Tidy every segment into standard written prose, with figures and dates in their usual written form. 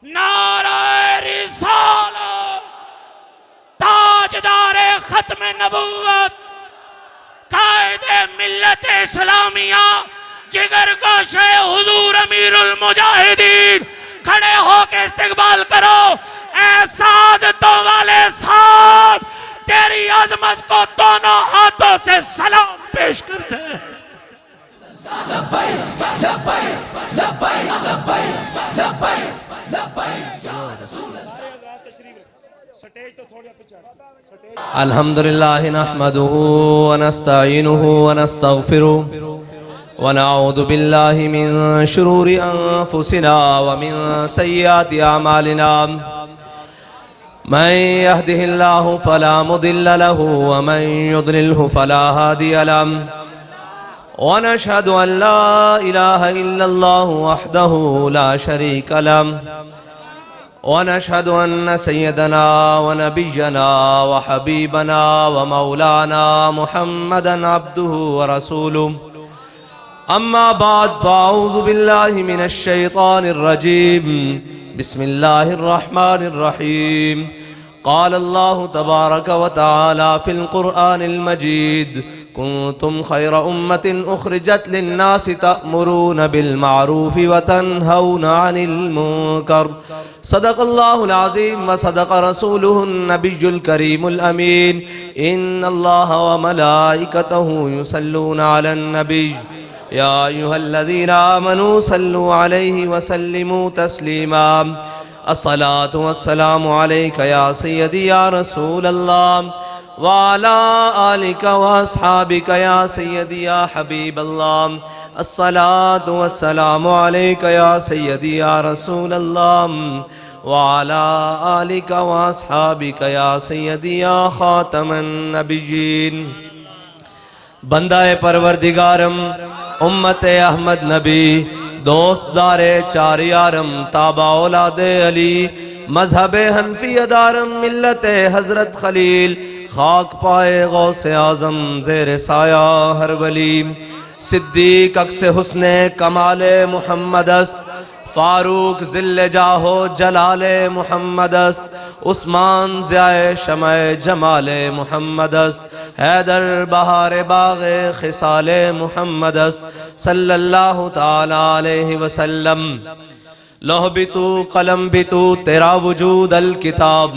نعرہ رسالت، تاجدار ختم نبوت، قائد ملت اسلامیہ، جگر گوشے حضور امیر المجاہدین، کھڑے ہو کے استقبال کرو۔ اے سعادتوں والے ساتھ، تیری عظمت کو دونوں ہاتھوں سے سلام پیش کرتے ہیں۔ الحمدللہ نحمده ونستعینه ونستغفره ونعوذ باللہ من شرور انفسنا ومن سیئات اعمالنا من يهده الله فلا مضل له ومن يضلله فلا هادي له ونشهد أن لا إله إلا الله وحده لا شريك له ونشهد أن سيدنا ونبينا وحبيبنا ومولانا محمدا عبده ورسوله أما بعد فأعوذ بالله من الشيطان الرجيم بسم الله الرحمن الرحيم قال الله تبارك وتعالى في القرآن المجيد كنتم خير أمة أخرجت للناس تأمرون بالمعروف وتنهون عن المنكر صدق الله العظيم وصدق رسوله النبي الكريم الأمين إن الله وملائكته يصلون على النبي يا أيها الذين آمنوا صلوا عليه وسلموا تسليما الصلاة والسلام عليك يا سيدي يا رسول الله وعلى آلك وأصحابك يا سيدي يا حبيب الله الصلاة والسلام عليك يا سيدي يا رسول الله وعلى آلك وأصحابك يا سيدي يا خاتم النبيين بندہ پروردگارم امت احمد نبی دوست دار چار یارم تابع اولاد علی مذہب حنفی دارم ملت حضرت خلیل خاک پائے غوث اعظم زیر سایہ ہر ولی صدیق عکس حسن کمال محمد است فاروق ذل جاہو جلال محمد است عثمان ضیاء شمع جمال محمد است حیدر بہار باغ خصال محمد است صلی اللہ تعالی علیہ وسلم لوح بھی تو قلم بھی تو تیرا وجود الکتاب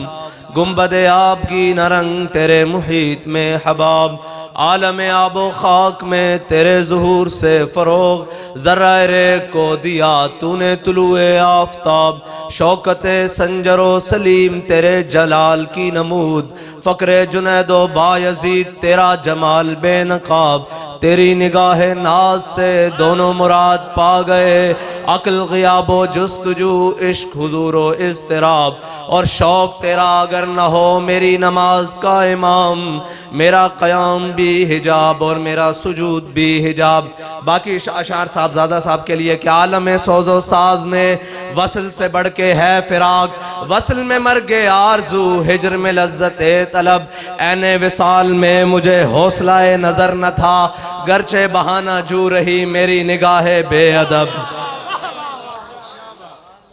گنبد آب کی نرنگ تیرے محیط میں حباب عالم آب و خاک میں تیرے ظہور سے فروغ ذرہ ریگ کو دیا تو نے طلوع آفتاب شوکت سنجر و سلیم تیرے جلال کی نمود فقر جنید و بایزید تیرا جمال بے نقاب تیری نگاہ ناز سے دونوں مراد پا گئے عقل غیاب و جستجو عشق حضور و اضطراب اور شوق تیرا اگر نہ ہو میری نماز کا امام میرا قیام بھی حجاب اور میرا سجود بھی حجاب باقی اشعار صاحبزادہ صاحب کے لیے کہ عالم سوز و ساز میں وصل سے بڑھ کے ہے فراق وصل میں مرگ آرزو ہجر میں لذت طلب عین وصال میں مجھے حوصلہ نظر نہ تھا گرچہ بہانہ جو رہی میری نگاہ بے ادب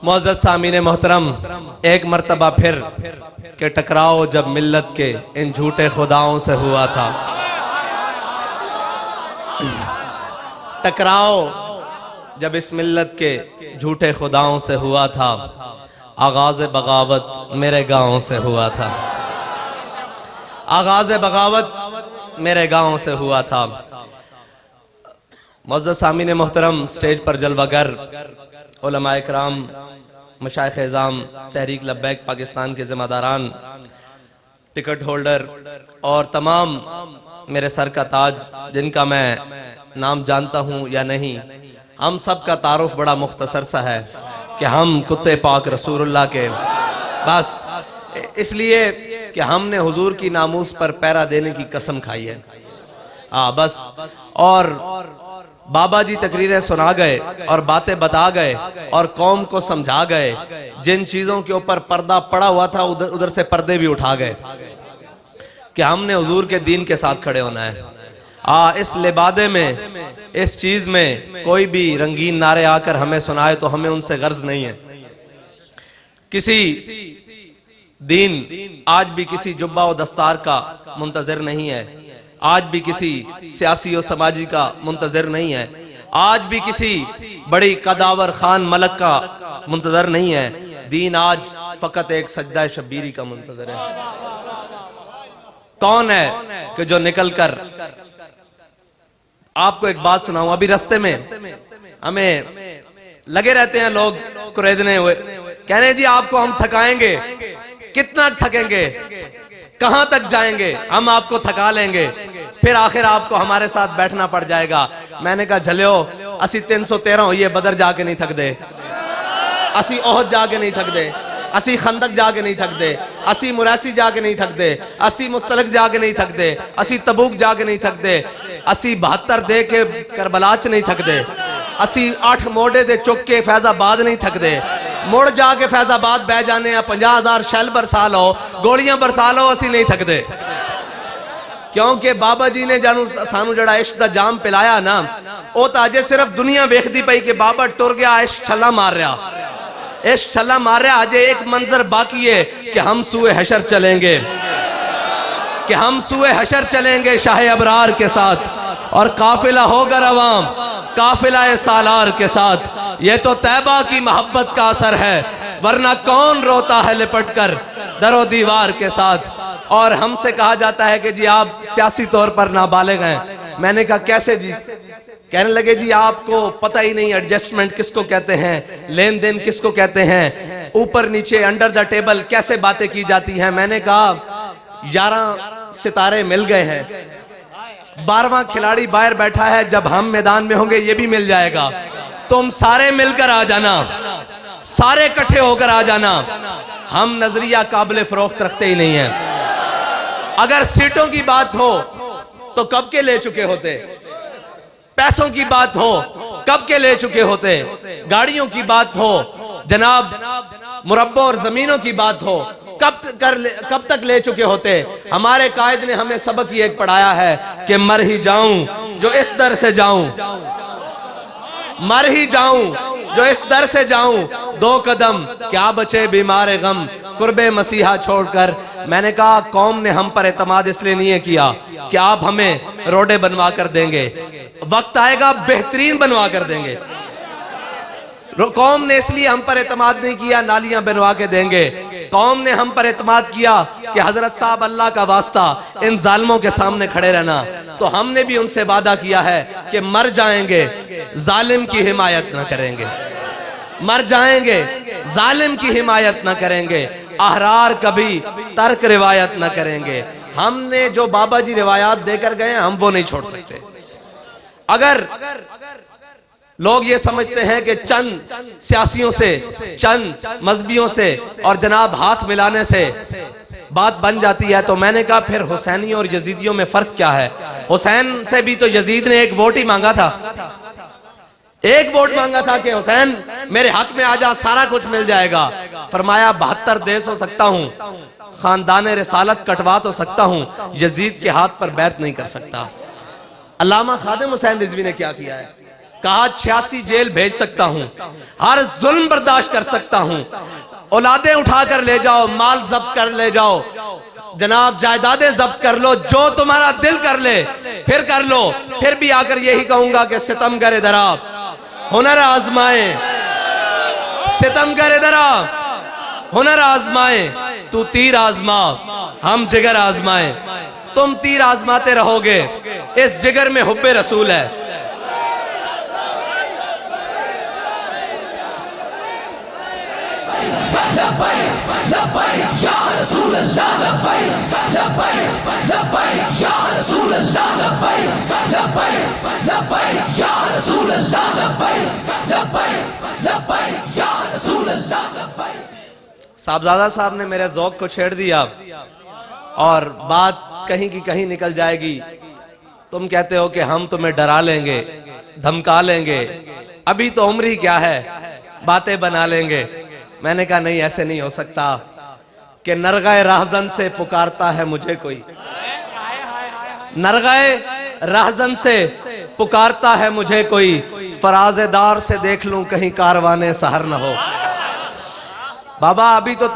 معزز سامعین محترم ایک مرتبہ پھر کہ ٹکراؤ جب ملت کے ان جھوٹے خداؤں سے ہوا تھا ٹکراؤ جب اس ملت کے جھوٹے خداؤں سے ہوا تھا آغاز بغاوت میرے گاؤں سے ہوا تھا آغاز بغاوت میرے گاؤں سے ہوا تھا معزز سامعین محترم سٹیج پر جلوہ گر علماء اکرام مشائخ اعظام تحریک لبیک پاکستان کے ذمہ داران ٹکٹ ہولڈر اور تمام میرے سر کا تاج جن کا میں نام جانتا ہوں یا نہیں ہم سب کا تعارف بڑا مختصر سا ہے کہ ہم کتے پاک رسول اللہ کے بس اس لیے کہ ہم نے حضور کی ناموس پر پیرا دینے کی قسم کھائی ہے بس اور بابا جی تقریریں سنا گئے اور باتیں بتا گئے اور قوم کو سمجھا گئے جن چیزوں کے اوپر پردہ پڑا ہوا تھا ادھر سے پردے بھی اٹھا گئے کہ ہم نے حضور کے دین کے ساتھ کھڑے ہونا ہے اس لبادے میں اس چیز میں کوئی بھی رنگین نعرے آ کر ہمیں سنائے تو ہمیں ان سے غرض نہیں ہے کسی دین آج بھی کسی جبہ و دستار کا منتظر نہیں ہے، آج بھی کسی سیاسی و سماجی کا منتظر نہیں ہے، آج بھی کسی بڑی قداور خان ملک کا منتظر نہیں ہے۔ دین آج فقط ایک سجدہ شبیری کا منتظر ہے۔ کون ہے کہ جو نکل کر، آپ کو ایک بات سناؤں، ابھی رستے میں ہمیں لگے رہتے ہیں لوگ قریدنے ہوئے، کہہ رہے ہیں جی آپ کو ہم تھکائیں گے، کتنا تھکیں گے، کہاں تک جائیں گے، ہم آپ کو تھکا لیں گے، پھر آخر آپ کو ہمارے ساتھ بیٹھنا پڑ جائے گا۔ میں نے کہا جھلیو، اسی 313 ہوئی ہے، بدر جا کے نہیں تھک دے، اسی احد جا کے نہیں تھک دے، اسی خندق جا کے نہیں تھک دے، اسی مراسی جا کے نہیں تھک دے، اسی مستلق جا کے نہیں تھک دے، اسی تبوک جا کے نہیں تھک دے، اسی 72 دے کے کربلا چ نہیں تھک دے، اسی 8 موڑے دے چک کے فیض آباد نہیں تھک دے، مڑ جا کے فیض آباد بہ جانے ہیں، 50,000 شیل برسا لو، گولیاں برسا لو، اسی نہیں تھک دے۔ کیونکہ بابا جی نے جانو سانو جڑا عشق دا جام پلایا نا، او تاجے صرف دنیا ویکھدی پئی کہ بابا ٹر گیا، عشق چھلا مار رہا، عشق چھلا مار رہا، آج ایک منظر باقی ہے کہ ہم سوئے حشر چلیں گے، کہ ہم سوئے حشر چلیں گے شاہ ابرار کے ساتھ، اور قافلہ ہوگا روام قافلہ سالار کے ساتھ۔ یہ تو طیبہ کی محبت کا اثر ہے، ورنہ کون روتا ہے لپٹ کر در و دیوار کے ساتھ۔ اور ہم سے کہا جاتا ہے کہ جی آپ سیاسی طور پر نابالغ ہیں۔ میں نے کہا کیسے جی؟ کہنے لگے جی آپ کو پتہ ہی نہیں ایڈجسٹمنٹ کس کو کہتے ہیں، لین دین کس کو کہتے ہیں، اوپر نیچے انڈر دا ٹیبل کیسے باتیں کی جاتی ہیں۔ میں نے کہا 11 ستارے مل گئے ہیں، 12واں کھلاڑی باہر بیٹھا ہے، جب ہم میدان میں ہوں گے یہ بھی مل جائے گا، تم سارے مل کر آ جانا، سارے کٹھے ہو کر آ جانا۔ ہم نظریہ قابل فروخت رکھتے ہی نہیں ہیں۔ اگر سیٹوں کی بات ہو تو کب کے لے چکے ہوتے، پیسوں کی بات ہو کب کے لے چکے ہوتے، گاڑیوں کی بات ہو جناب، مربع اور زمینوں کی بات ہو کب تک لے چکے ہوتے۔ ہمارے قائد نے ہمیں سبق یہ ایک پڑھایا ہے کہ مر ہی جاؤں جو اس در سے جاؤں، مر ہی جاؤں جو اس در سے جاؤں، 2 قدم کیا بچے بیمار غم قرب مسیحا چھوڑ کر۔ میں نے کہا قوم نے ہم پر اعتماد اس لیے نہیں کیا کہ آپ ہمیں روڈے بنوا کر دیں گے، وقت آئے گا بہترین بنوا کر دیں گے۔ قوم نے اس لیے ہم پر اعتماد نہیں کیا نالیاں بنوا کے دیں گے، قوم نے ہم پر اعتماد کیا کہ حضرت صاحب اللہ کا واسطہ ان ظالموں کے سامنے کھڑے رہنا، تو ہم نے بھی ان سے وعدہ کیا ہے کہ مر جائیں گے ظالم کی حمایت نہ کریں گے، مر جائیں گے ظالم کی حمایت نہ کریں گے، احرار کبھی ترک روایت نہ کریں گے۔ ہم نے جو بابا جی روایات دے کر گئے ہیں ہم وہ نہیں چھوڑ سکتے۔ اگر لوگ یہ سمجھتے ہیں کہ چند سیاسیوں سے، چند مذہبیوں سے اور جناب ہاتھ ملانے سے بات بن جاتی ہے، تو میں نے کہا پھر حسینیوں اور یزیدیوں میں فرق کیا ہے؟ حسین سے بھی تو یزید نے ایک ووٹ ہی مانگا تھا، ایک ووٹ مانگا تھا کہ حسین میرے حق میں آ جا، سارا کچھ مل جائے گا۔ فرمایا 72 دیس ہو سکتا ہوں، خاندان رسالت کٹوا تو سکتا ہوں، یزید کے ہاتھ پر بیعت نہیں کر سکتا۔ علامہ خادم حسین رضوی نے کیا کیا ہے؟ کہا 86 جیل بھیج سکتا ہوں، ہر ظلم برداشت کر سکتا ہوں، اولادیں اٹھا کر لے جاؤ، مال ضبط کر لے جاؤ، جناب جائیدادیں ضبط کر لو، جو تمہارا دل کر لے پھر کر لو۔ پھر بھی آ کر یہی کہوں گا کہ ستم گر ادھر آ، ہنر آزمائیں، ستم گر ادھر آ، ہنر آزمائیں، تو تیر آزما ہم جگر آزمائیں۔ تم تیر آزماتے رہو گے، اس جگر میں حب رسول ہے۔ صاحبزادہ صاحب نے میرے ذوق کو چھیڑ دیا اور بات کہیں کی کہیں نکل جائے گی۔ تم کہتے ہو کہ ہم تمہیں ڈرا لیں گے، دھمکا لیں گے، ابھی تو عمری کیا ہے، باتیں بنا لیں گے۔ میں نے کہا نہیں، ایسے نہیں ہو سکتا کہ نرغہ راہزن سے پکارتا ہے مجھے کوئی، نرغہ راہزن سے پکارتا ہے مجھے کوئی، فراز دار سے دیکھ لوں کہیں کاروانے سحر نہ ہو۔ بابا ابھی تو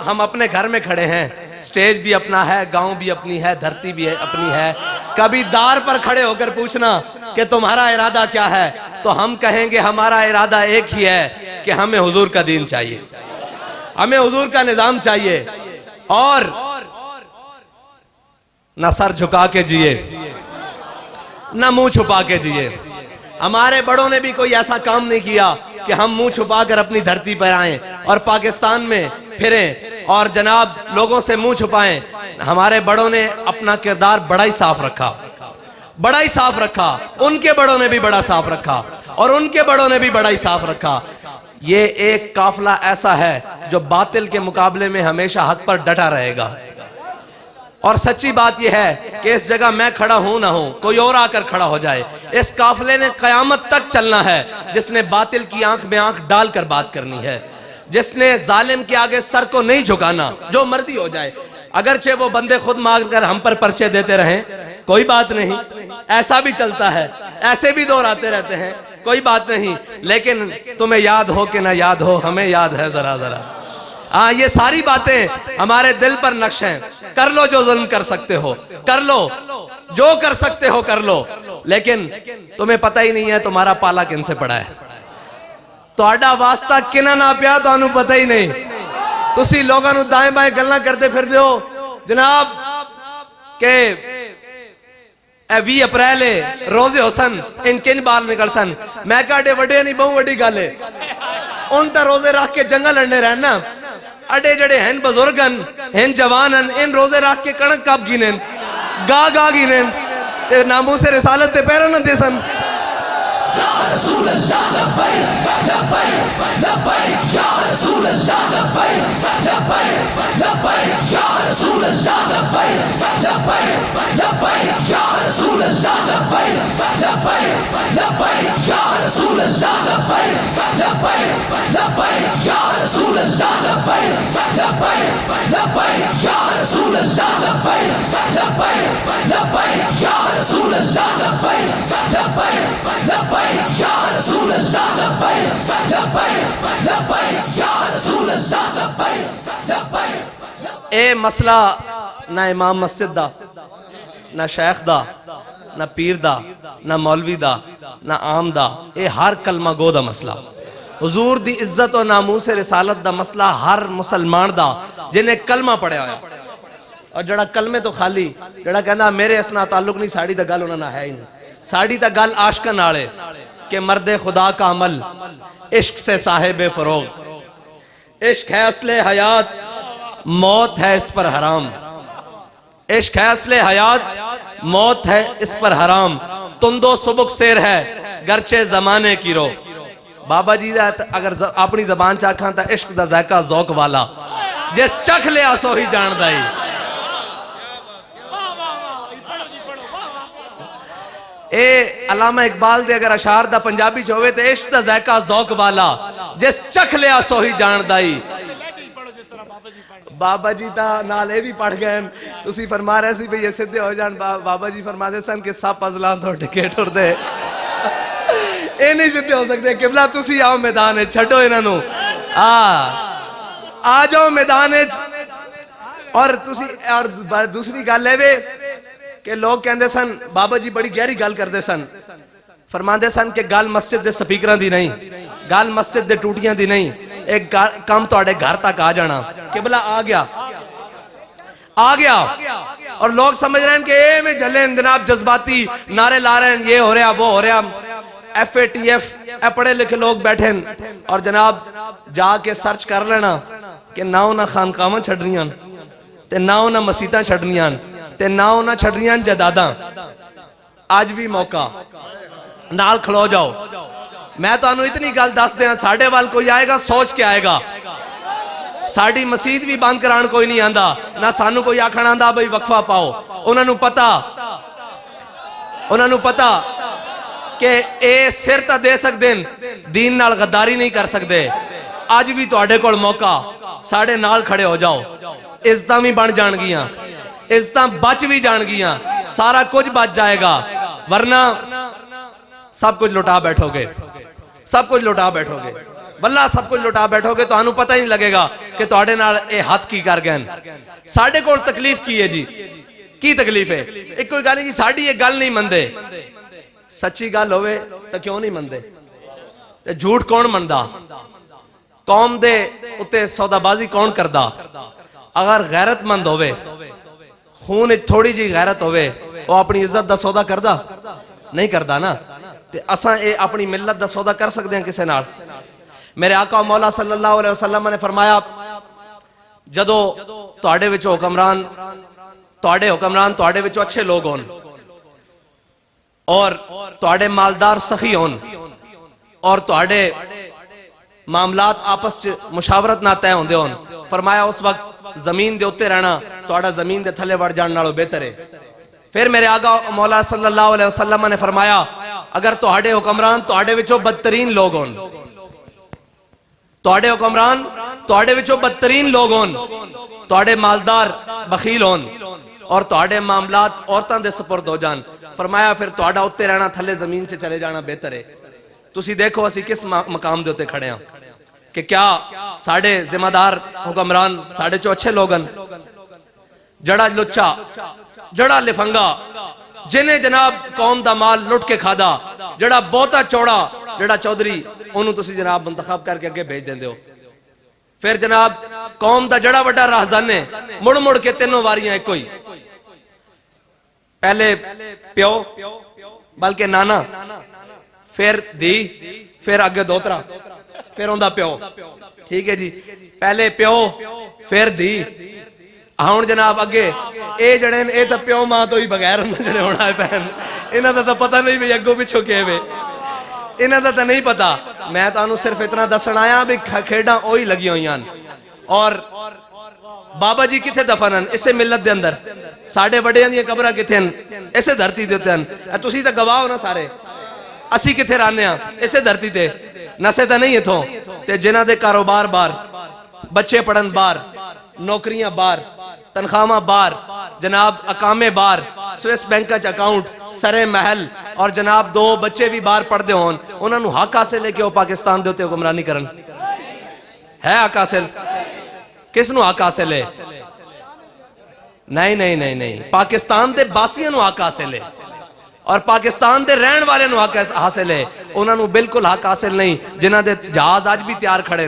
ہم اپنے گھر میں کھڑے ہیں، سٹیج بھی اپنا ہے، گاؤں بھی اپنی ہے، دھرتی بھی اپنی ہے، کبھی دار پر کھڑے ہو کر پوچھنا کہ تمہارا ارادہ کیا ہے، تو ہم کہیں گے ہمارا ارادہ ایک ہی ہے کہ ہمیں حضور کا دین چاہیے، ہمیں حضور کا نظام چاہیے، اور نہ سر جھکا کے جیے نہ منہ چھپا کے جیے۔ ہمارے بڑوں نے بھی کوئی ایسا کام نہیں کیا کہ ہم منہ چھپا کر اپنی دھرتی پر آئیں اور پاکستان میں پھریں اور جناب لوگوں سے منہ چھپائیں۔ ہمارے بڑوں نے اپنا کردار بڑا ہی صاف رکھا، بڑا ہی صاف رکھا، ان کے بڑوں نے بھی بڑا صاف رکھا، اور ان کے بڑوں نے بھی بڑا ہی صاف رکھا۔ یہ ایک قافلہ ایسا ہے جو باطل کے مقابلے میں ہمیشہ حق پر ڈٹا رہے گا، اور سچی بات یہ ہے کہ اس جگہ میں کھڑا ہوں نہ ہوں، کوئی اور آ کر کھڑا ہو جائے، اس قافلے نے قیامت تک چلنا ہے، جس نے باطل کی آنکھ میں آنکھ ڈال کر بات کرنی ہے، جس نے ظالم کے آگے سر کو نہیں جھکانا، جو مرضی ہو جائے، اگرچہ وہ بندے خود مانگ کر ہم پر پرچے دیتے رہیں، کوئی بات نہیں، ایسا بھی چلتا ہے، ایسے بھی دور آتے رہتے ہیں، کوئی بات نہیں، لیکن تمہیں یاد ہو کہ نہ یاد ہو، ہمیں یاد ہے ذرا ذرا۔ ہاں یہ ساری باتیں ہمارے دل پر نقش ہیں۔ کر لو جو ظلم کر سکتے ہو، کر لو جو کر سکتے ہو، کر لو، لیکن تمہیں پتہ ہی نہیں ہے تمہارا پالا کن سے پڑا ہے، تہاڈا واسطہ کنہ نہ پیا تانوں پتہ ہی نہیں۔ تسی لوگاں نوں دائیں بائیں گلاں کرتے پھر دیو جناب کہ 20 اپریل روزے حسن ان کن بار نکل سن، میں کہا وڈے نہیں بہت وڈی گل ہے، ان تا روزے رکھ کے جنگا لڑنے رہنا، اڈے جڑے ہیں بزرگن ہیں جوانن، ان روزے رکھ کے کنک کب گینن، گا گینن، ناموس رسالت تے پیرا نہ دے سن۔ یا رسول اللہ لبیک لبیک لبیک، یا رسول اللہ لبیک لبیک لبیک، یا رسول اللہ لبیک لبیک لبیک، یا رسول اللہ لبیک لبیک لبیک، یا رسول اللہ لبیک لبیک لبیک، یا رسول اللہ لبیک لبیک لبیک، یا رسول اللہ لبیک لبیک لبیک، یا رسول اللہ لبیک لبیک لبیک، یا رسول اللہ لبیک لبیک لبیک، یا رسول اللہ لبیک لبیک۔ اے مسئلہ نہ امام مسجد دا، نہ شیخ دا، نہ پیر دا، نہ مولوی دا، نہ عام دا، اے ہر کلمہ گو دا مسئلہ، حضور دی عزت و ناموس رسالت دا مسئلہ ہر مسلمان دا جنہیں کلمہ پڑھے ہویا، اور جڑا کلمے تو خالی جڑا کہندا میرے اسنا تعلق نہیں، ساڑی دا گل انہاں نہ ہے ہی نہیں، ساڑی دا گل عاشقاں نالے کہ مرد خدا کا عمل عشق سے صاحب فروغ، عشق ہے اصل حیات، موت ہے اس پر حرام، عشق ہے اصل حیات، موت ہے اس پر حرام، تندو سبک سیر ہے گرچہ زمانے کی رو۔ بابا جی اگر اپنی زبان چاکھاں تا عشق دا ذائقہ ذوق والا، جس چکھ لیا سو ہی جان دائی۔ اے علامہ اقبال دے اگر اشعار دا پنجابی چوہے تے عشق دا ذائقہ ذوق والا، جس چکھ لیا سو ہی جان دائی۔ بابا جی تا نالے بھی پڑھ گئے، تسی فرما رہے سی بھئی یہ صدے ہو جان، بابا جی فرما دے سن کہ سب ازلان تو ٹکیٹ ہو دے، اے نہیں صدے ہو سکتے، قبلہ تسی آؤ میدان ہے، چھٹو انہوں آ جاؤ میدان ہے۔ اور دوسری گل ہے کہ لوگ کہندے سن بابا جی بڑی گہری گل کردے سن، فرماندے سن کہ گل مسجد دے سپیکراں دی نہیں، گل مسجد دے ٹوٹیاں دی نہیں، ایک کام تو آڑے گھر تک آ جانا، قبلہ آ گیا، اور لوگ سمجھ رہے ہیں کہ اے میں جلیں جناب جذباتی نعرے لا رہے ہیں، یہ ہو رہا وہ ہو رہا، FATF اے پڑھے لکھے لوگ بیٹھیں، اور جناب جا کے سرچ کر لینا کہ نہ انہاں خانقاہاں چھڑنیاں تے نہ انہاں مسیتاں چھڑنیاں تے نہ انہاں چھڑنیاں جداداں۔ آج بھی موقع نال کھلو جاؤ، میں تو انہوں اتنی گل دس دیں، ساڑھے وال کوئی آئے گا سوچ کے آئے گا، ساڑھی مسجد بھی بند کران کوئی نہیں آندہ، نہ سانو کوئی آکھن آندہ بھئی وقفہ پاؤ، انہوں نے پتا کہ اے سر تا دے سک دیں، دین نال غداری نہیں کر سکتے۔ آج بھی تو آڑے کوڑ موقع، ساڑھے نال کھڑے ہو جاؤ، عزتاں بھی بن جان گیاں، عزتاں بچ بھی جان گیاں، سارا کچھ بچ جائے گا، ورنہ سب کچھ لٹا بیٹھو گے، سب کچھ لٹا بیٹھو گے، واللہ سب کچھ لٹا بیٹھو گے تو انہوں پتہ ہی نہیں لگے گا کہ تو آڑے نال اے ہاتھ کی کر گئن. ساڑھے کو تکلیف کی ہے جی, کی تکلیف ہے؟ ایک کوئی گالی جی ساڑھی یہ گل نہیں مندے, سچی گل ہوئے تو کیوں نہیں مندے؟ جھوٹ کون مندہ؟ قوم دے اتے سودا بازی کون کردہ؟ اگر غیرت مند ہوئے, خون تھوڑی جی غیرت ہوئے, وہ اپنی عزت دا سودا کردہ نہیں کردہ نا. تے اساں اے اپنی ملت دا سودا کر سکتے ہیں کسے نال؟ میرے آقا و مولا صلی اللہ علیہ وسلم نے فرمایا جدو تواڈے وچوں حکمران تواڈے وچوں اچھے لوگ ہون اور تواڈے مالدار سخی ہون اور تواڈے معاملات آپس چ مشاورت نہ طے ہوندے ہون, فرمایا اس وقت زمین دے اتے رہنا تواڈا زمین دے تھلے وڑ جان نالوں بہتر ہے. پھر میرے آقا مولا صلی اللہ علیہ وسلم نے فرمایا اگر تواڈے حکمران تواڈے وچوں بدترین لوگ ہون, تواڈے حکمران تواڈے وچوں بدترین لوگ ہون, تواڈے مالدار بخیل ہون اور تواڈے معاملات عورتاں دے سپرد ہو جان, فرمایا پھر تواڈا اتے رہنا تھلے زمین سے چلے جانا بہتر ہے. تسی دیکھو اسی کس مقام دے ہوتے کھڑے ہیں کہ کیا ساڑھے ذمہ دار حکمران ساڑھے چو اچھے لوگن, جڑا لچا جڑا لفنگا جنہیں جناب قوم دا مال لٹ کے کھادا, جڑا بہتا چوڑا جڑا چودری انہوں تسی جناب منتخب کر کے اگے بھیج دیں دیو. پھر جناب قوم دا جڑا وڈا راہزن ہے مڑ مڑ کے تینوں واریاں ایک کوئی, پہلے پیو بلکہ نانا, پھر دی, پھر آگے دوترا, پھر ہوندہ پیو. ٹھیک ہے جی, پہلے پیو پھر دی, ہون جناب اگے اے جڑین اے تا پیو ماں تو ہی بغیر جڑے ہونا ہے پہن, انہاں تا پتہ نہیں بھی اگو پچھو کہے ہوئے, انہاں تا نہیں پتا. میں تو انہوں صرف اتنا دسن آیا بھی کھیڑاں اوہی لگی ہوئی ہیں. اور بابا جی کتھے دفنن اسے ملت دے اندر, ساڑھے بڑے ہیں قبرہ کتھے ہیں اسے دھرتی دیتے ہیں, تسی تا گواہ ہو نا سارے, اسی کتھے رانے ہیں اسے دھرتی تے, نسے تا نہیں اتھوں تے جنہ دے کاروبار بار, بچے پڑھن بار, نوکریاں بار, تنخواہ بار, جناب اقامے بار, سویس بینکا اکاؤنٹ, سرے محل اور جناب دو بچے بھی بار پڑھ دے ہون, انہوں نے حق حاصل ہے کہ وہ پاکستان دے ہوتے حکمرانی کرن ہے؟ حق حاصل کس نو حق حاصل ہے؟ نہیں نہیں نہیں نہیں, پاکستان دے باسیاں نو حق حاصل ہے اور پاکستان دے رہن والے نو حق حاصل ہے. انہوں نے بالکل حق حاصل نہیں جنہ دے جہاز آج بھی تیار کھڑے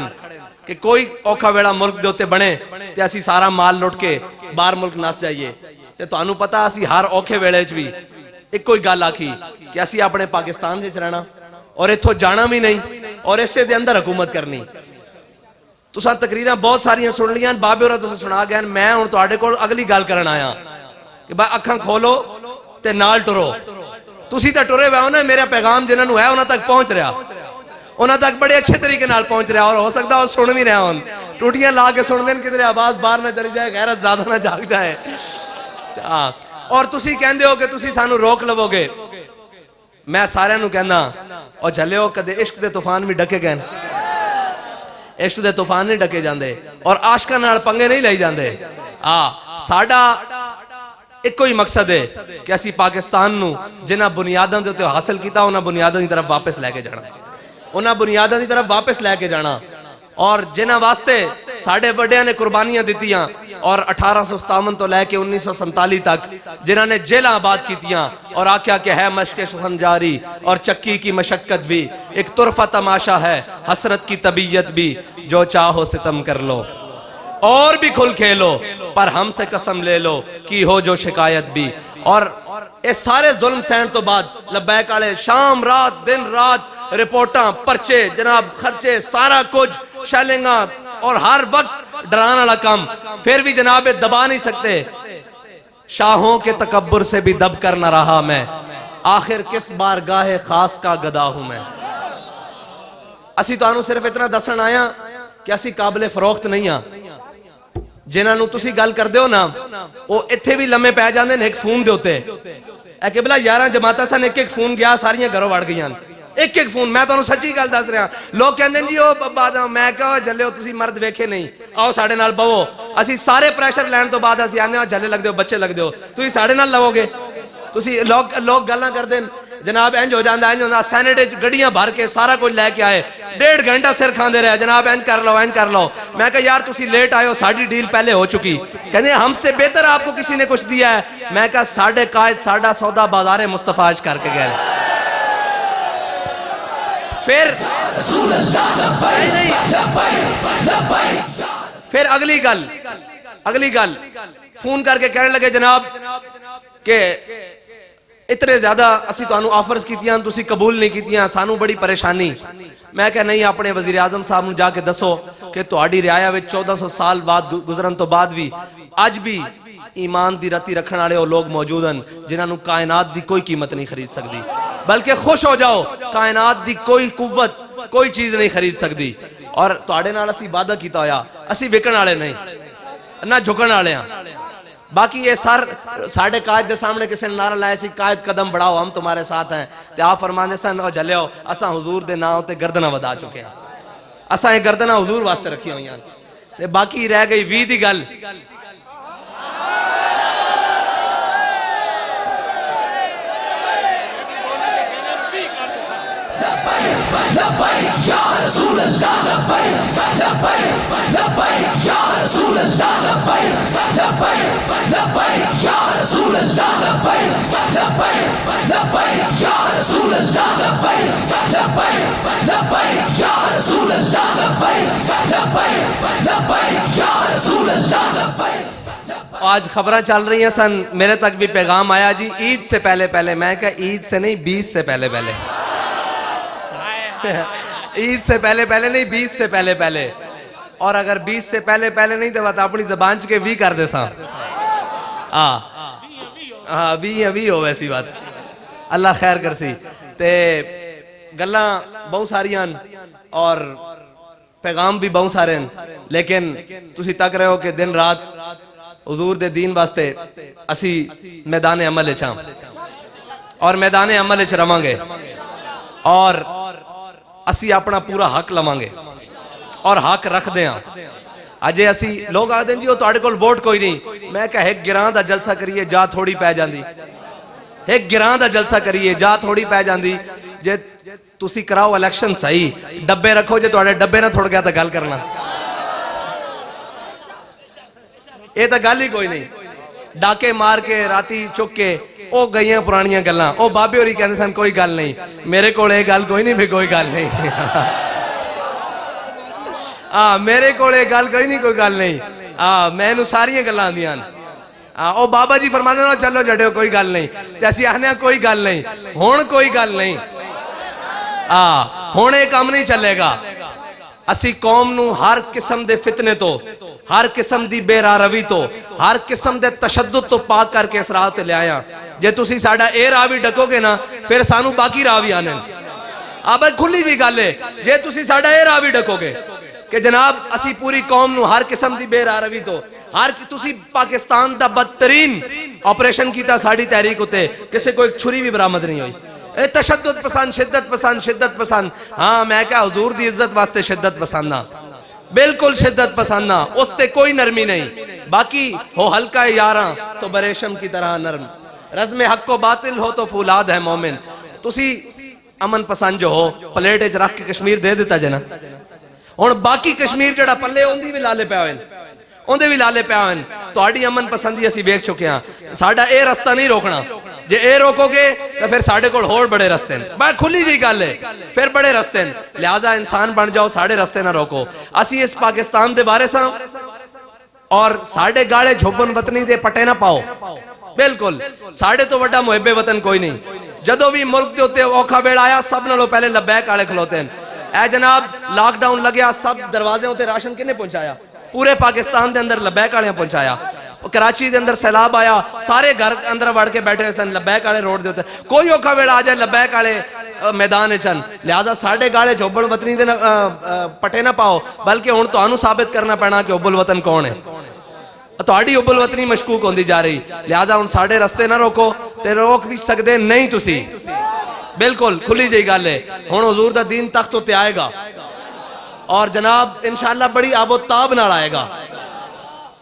کہ کوئی اوکھا ویڑا ملک دے ہوتے بنے تے اسی سارا مال لوٹ کے بار ملک ناس جائیے. تے تو انہوں پتا اسی ہر اوکھے ویڑے چ بھی ایک کوئی گل آکھی کہ اسی اپنے پاکستان سے رہنا اور اتھو جانا بھی نہیں اور اسے دے اندر حکومت کرنی. تو ساتھ تقریرہ بہت ساریاں سن لیاں, بابے اور تو سنا گیا, میں ہوں تو آڑے کو اگلی گال کرن آیا کہ بھائی اکھاں کھولو تے نال ٹرو. تسی تے ٹرے ہوئے ہونا, میرا پیغام جنہاں نو ہے انہاں تک پہنچ رہا, انہاں تک بڑے اچھے طریقے نال پہنچ رہا, اور ہو سکتا وہ سن بھی رہا ہوں, ٹوٹیاں لا کے سن دیں کدھر آواز باہر نہ چلی جائے, غیرت زیادہ نہ جاگ جائے. اور تسی کہندے ہو کہ تسی سانو روک لو گے, میں سارے نو کہنا اور جھلے ہو کدے عشق دے طوفان بھی ڈکے گئے, عشق دے طوفان نہیں ڈکے جاندے اور عاشقاں نال پنگے نہیں لئی جاندے. ساڈا ایک کوئی مقصد ہے کہ اسی پاکستان نو جنہ بنیاداں دے تے حاصل کیتا انہاں بنیاداں دی طرف واپس لے کے جانا, انہاں بنیاداں دی طرف واپس لے کے جانا. اور جنہ واسطے ساڑھے بڑیاں نے قربانیاں دیتیاں اور 1857 تو لے کے 1947 تک جنہ نے جیلہ آباد کیتیاں اور آکھیا کہ ہے مشق سخن جاری اور چکی کی مشقت بھی, ایک طرفہ تماشا ہے حسرت کی طبیعت بھی, جو چاہو ستم کر لو اور بھی کھل کھیلو پر ہم سے قسم لے لو کی ہو جو شکایت بھی. اور اس سارے ظلم سہن تو بعد لبیک آلے شام رات دن رات رپورٹاں پرچے جناب خرچے سارا کچھ شیلنگاں اور ہر وقت ڈرانا والا کام, پھر بھی جناب دبا نہیں سکتے. شاہوں کے تکبر سے بھی دب کر نہ رہا میں, آخر کس بارگاہ خاص کا گدا ہوں میں. اسی تو آنو صرف اتنا دسن آیا کہ اسی قابل فروخت نہیں ہاں. جنہاں نو تسی گل کر دیو نا وہ اتھے بھی لمحے پہ جاندے ایک فون دے ہوتے, اے کہ بلا 11 جماعتہ سن ایک ایک فون گیا ساریاں گھروں وڑ گئیاں, ایک ایک فون. میں تو انہوں سچی گل دس رہا, لوگ کہندے جی او بعد میں کہا جھلے ہو تسی مرد ویکھے نہیں, آؤ ساڑھے نال بہو, اسی سارے پریشر لین تو بعد اسی آنے جھلے لگ دیو بچے لگ دیو, تسی ساڑھے نال لگو گے. تسی لوگ گلاں کر دیں جناب انج ہو جاندہ سینٹ گڑیاں بھر کے سارا کچھ لے کے آئے 1.5 گھنٹہ سر کھاندے رہے جناب انج کر لو میں کہا یار تسی لیٹ آئے ہو ساڑھی ڈیل پہلے ہو چکی کہنے ہم سے بہتر آپ کو کسی نے کچھ دیا ہے میں کہا ساڑھے قائد ساڑھا سودا بازار مصطفیٰ کر کے گئے پھر اگلی گل فون کر کے کہنے لگے جناب کہ اتنے زیادہ اسی تو انہوں آفرز کیتیاں تسی قبول نہیں کیتیاں سانو بڑی پریشانی میں کہا نہیں اپنے وزیر اعظم صاحب نے جا کے دسو کہ تہاڈی رعایا وچ 1400 سال بعد گزرن تو بعد بھی اج بھی ایمان دی رتی رکھن والے وہ لوگ موجود ہیں جنہاں نو کائنات دی کوئی قیمت نہیں خرید سکتی بلکہ خوش ہو جاؤ کائنات دی کوئی قوت کوئی چیز نہیں خرید سکتی اور تہاڈے نال اسی وعدہ کیتا ہویا اسی وکن والے نہیں نہ جھکن والے ہیں باقی یہ سر ساڑھے قائد دے سامنے کسی نے نعرہ لائے سی قائد قدم بڑھاؤ ہم تمہارے ساتھ ہیں تے آپ فرمانے سن او جھلے ہو اساں حضور دے نام تے گردنہ ودا چکے ہیں اساں یہ گردنہ حضور واسطے رکھی ہوئی ہیں تے باقی رہ گئی وی دی گل یا رسول اللہ لبیک لبیک یا رسول اللہ لبیک لبیک یا رسول اللہ لبیک یا رسول اللہ لبیک یا رسول اللہ لبیک یا رسول اللہ آج خبریں چل رہی ہیں سن میرے تک بھی پیغام آیا جی عید سے پہلے میں کہا عید سے نہیں 20 سے پہلے عید سے پہلے نہیں 20 سے پہلے اور اگر 20 سے پہلے نہیں تو بات اپنی زبان چکے وی کر دے ساں وی ہو ویسی بات اللہ خیر کر سی تے گلاں بہت ساریاں اور پیغام بھی بہت سارے ہیں لیکن تسی تک رہے ہو کہ دن رات حضور دے دین واسطے اسی میدان عمل چاں اور میدان عمل چ رواں گے اور اسی اپنا پورا حق لواں گے اور حق رکھ دیں اجے اسی لوگ آدھیں جی وہ تہاڈے کول ووٹ کوئی نہیں میں کہا ایک گراں دا جلسہ کریے جا تھوڑی پہ جاندی ایک گراں دا جلسہ کریے جا تھوڑی پہ جاندی جے تسی کراؤ الیکشن صحیح ڈبے رکھو جے تہاڈے ڈبے نہ تھوڑ گیا تا گل کرنا یہ تا گل ہی کوئی نہیں ڈاکے مار کے راتی چک کے او گئی ہیں پرانیاں گلاں او بابے ہوری کہنے سن کوئی گل نہیں میرے کولے گل کوئی نہیں بھی کوئی گل نہیں میرے کولے گل کوئی نہیں کوئی گل نہیں میں نو ساریاں گلاں دیاں او بابا جی فرماتے ہیں چلو جڑے کوئی گل نہیں جیسی آہنے کوئی گل نہیں ہون کوئی گل نہیں ہون ایک کام نہیں چلے گا اسی قوم نو ہر قسم دے فتنے تو ہر قسم دی بے راہ روی تو ہر قسم دے تشدد تو پاک کر کے اس راہ تے لے آیا جے تسی ساڑا اے راہ بھی ڈکو گے نا پھر سانو باقی راہ بھی آنے بھائی کھلی بھی گل ہے جے تسی ساڑا اے راہ بھی ڈکو گے کہ جناب اسی پوری قوم نو ہر قسم دی بے راہ روی تو ہر تسی پاکستان دا بدترین آپریشن کیتا ساڑی تحریک ہوتے کسے کو ایک چھری بھی برآمد نہیں ہوئی اے تشدد پسند شدت پسند ہاں میں کہا حضور دی عزت واسطے شدت پسند نہ بالکل شدت پسند نہ اس تے کوئی نرمی نہیں باقی ہو ہلکا یاراں تو بریشم کی طرح نرم رزم حق و باطل ہو تو فولاد ہے مومن تسی امن پسند جو ہو پلیٹ اچ رکھ کے کشمیر دے دیتا جنا ہن باقی کشمیر جڑا پلے اوندی بھی لالے پیا ہوئن تہاڈی امن پسندی اسی ویکھ چکے ہاں ساڈا اے رستہ نہیں روکنا جے اے روکو گے تو پھر ساڑھے کول ہور بڑے رستے ہیں بڑا کھلی جی گل ہے پھر بڑے رستے ہیں لہذا انسان بن جاؤ ساڑھے رستے نہ روکو اسی اس پاکستان دے بارے ساں اور ساڑھے گاڑے جھوبن وطنی دے پٹے نہ پاؤ بالکل ساڑھے تو وڈا محب وطن کوئی نہیں جدو بھی ملک دے ہوتے اوکھا بیڑ آیا سب نلو پہلے لبیک آڑے کھلوتے ہیں اے جناب لاک ڈاؤن لگیا سب دروازے ہوتے راشن کنے پہنچایا پورے پاکستان دے اندر لبیک آڑے پہنچایا کراچی دے اندر سیلاب آیا سارے گھر اندر وڑ کے بیٹھے سن لبیک آڑے روڈ دے ہوتے کوئی اوکھا بیڑ آ جائے لبیک آڑے میدان چن لہذا ساڑھے گاڑے جھوبڑ وطنی دے پٹے نہ پاؤ بلکہ ہن تو آنو ثابت کرنا پینا کہ حب الوطن کون ہے تو آڑی حب الوطنی مشکوک ہوندی جا رہی لہذا ان ساڑھے رستے نہ روکو تے روک بھی سکدے نہیں تسی بالکل کھلی جائی گالے ہون حضور دا دین تخت ہوتے آئے گا اور جناب انشاءاللہ بڑی آب و تاب نہ آئے گا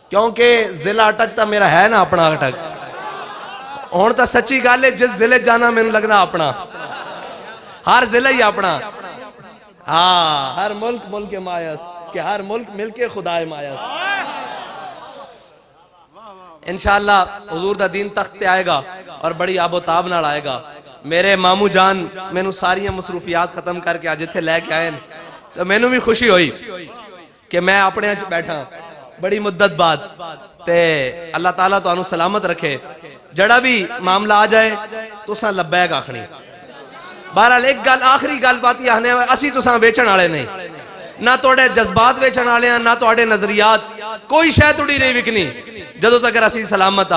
کیونکہ ضلع اٹک تا میرا ہے نا اپنا اٹک ہوں تو سچی گل ہے جس ضلع جانا مینوں لگدا اپنا ہر ضلع ہی اپنا ہاں ہر ملک ملک مایس کہ ہر ملک مل کے خدا مایس انشاءاللہ حضور دا دین تخت تے آئے گا اور بڑی آب و تاب نال آئے گا میرے مامو جان مینوں ساری مصروفیات ختم کر کے آج اتھے لے کے آئے تو مینوں بھی خوشی ہوئی کہ میں اپنے اچ بیٹھا بڑی مدت بعد تے اللہ تعالیٰ تو انہوں سلامت رکھے جڑا بھی معاملہ آ جائے تو ساں لبیک آکھنی بہرحال ایک گل آخری گل باتی آنے اسی تو ساں ویچن آلے نہیں نہ توڑے جذبات ویچن آلے ہیں نہ توڑے نظریات کوئی شے توڑی نہیں وکنی جدو تک اسی سلامت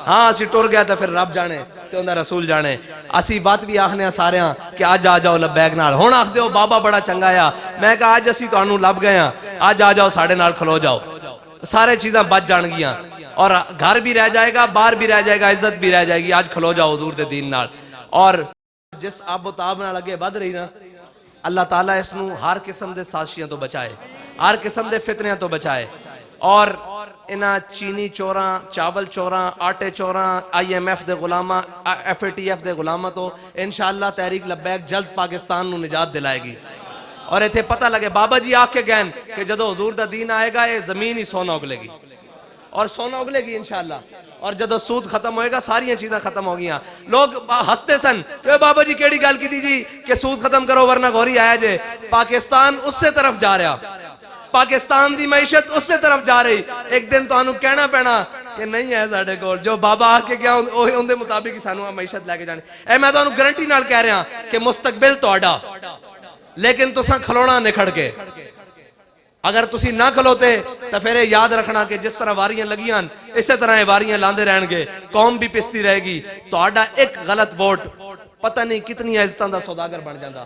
ہاں اسی ٹر گیا تو پھر رب جانے تے اندر رسول جانے اسی بات بھی آخنے سارے ہاں کہ آج آ جاؤ لبیک نال ہون آخ دیو بابا بڑا چنگا یا میں کہا آج اسی تو انہوں لب گئے ہیں آج آ جاؤ ساڑھے نال کھلو جاؤ سارے چیزاں بچ جان گیاں اور گھر بھی رہ جائے گا باہر بھی رہ جائے گا عزت بھی رہ جائے گی آج کھلو جاؤ حضور دے دین نال اور جس آب و تاب نال لگے بد رہی نا اللہ تعالیٰ اس نو ہر قسم دے سازشیاں تو بچائے ہر قسم دے فتنیاں تو بچائے اور انہاں چینی چوراں چاول چوراں آٹے چوراں IMF دے غلامہ FATF دے غلامہ تو انشاءاللہ تحریک لبیک جلد پاکستان نو نجات دلائے گی اور ایتھے پتہ لگے بابا جی آکھ کے گئن کہ جدو حضور دا دین آئے گا یہ زمین ہی سونا اگلے گی اور سونا اگلے گی انشاءاللہ اور جدو سود ختم ہوئے گا ساری چیزیں ختم ہو گیا لوگ ہستے سن کہ بابا جی کیڑی گل کی جی کہ سود ختم کرو ورنہ گوری آیا جے پاکستان اس سے طرف جا رہا پاکستان دی معیشت اس سے طرف جا رہی ایک دن تو انہوں کہنا پینا کہ نہیں ہے ساڑھے کو جو بابا آ کے گیا ان دے مطابق ہی سانو معیشت لے کے جانے اے میں تو انہوں گارنٹی نال کہہ رہا کہ مستقبل تو آڈا لیکن تو ساں کھلونا نکھڑ کے اگر تسی نہ کھلوتے تو پھر یاد رکھنا کہ جس طرح واریاں لگیاں اسی طرح واریاں لاندے رہن گے قوم بھی پستی رہے گی تو آڈا ایک غلط ووٹ پتہ نہیں کتنی عزتاں دا سوداگر بن جاندہ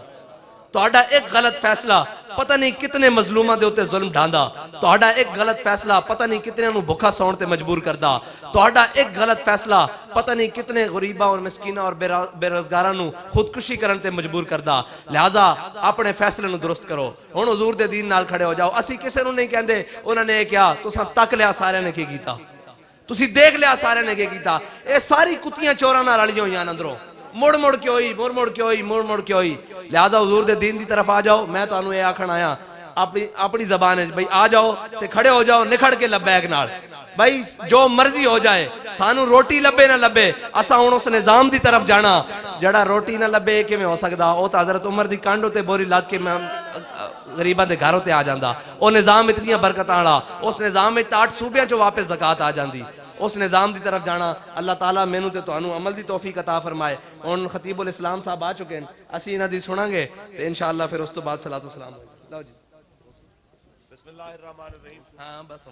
تو آڈا ایک غلط فیصلہ پتہ نہیں کتنے مظلومہ دے ہوتے ظلم ڈھاندہ تو آڈا ایک غلط فیصلہ پتہ نہیں کتنے انہوں بھکا سون تے مجبور کردہ تو آڈا ایک غلط فیصلہ پتہ نہیں کتنے غریبہ اور مسکینہ اور بے روزگارہ نو خودکشی کرن تے مجبور کردہ لہٰذا اپنے فیصلے نو درست کرو ہون حضور دے دین نال کھڑے ہو جاؤ اسی کسے نو نہیں کہندے انہوں نے کیا تو ساں تک لیا سارے نے کی کیتا تسی دیکھ لیا سارے نے کی کیتا اے ساری کتیاں چوراں نہ رلیوں ہوئی اندروں مڑ مڑ کے ہوئی مڑ مڑ کے ہوئی مڑ مڑ کے ہوئی لہذا حضور دے دین دی طرف آ جاؤ میں تو انہوں یہ آکھن آیا اپنی زبان ہے بھئی آ جاؤ تے کھڑے ہو جاؤ نکھڑ کے لبیک نال بھئی جو مرضی ہو جائے سانو روٹی لبے نہ لبے اسا ہون اس نظام دی طرف جانا جڑا روٹی نہ لبے کہ میں ہو سکدا او تا حضرت عمر دی کانڈو تے بوری لاد کے میں غریبہ دے گھروں تے آ جاندہ او نظام اتنی برکتاں والا اس نظام میں 8 صوبیاں چو واپس زکات آ جاندی اس نظام دی طرف جانا اللہ تعالیٰ مینوں تے توانوں عمل دی توفیق عطا فرمائے ان خطیب الاسلام صاحب آ چکے ہیں اسی انہاں دی سناں گے تے انشاءاللہ پھر اس تو بعد صلاۃ و سلام لو جی بسم اللہ الرحمن الرحیم ہاں بس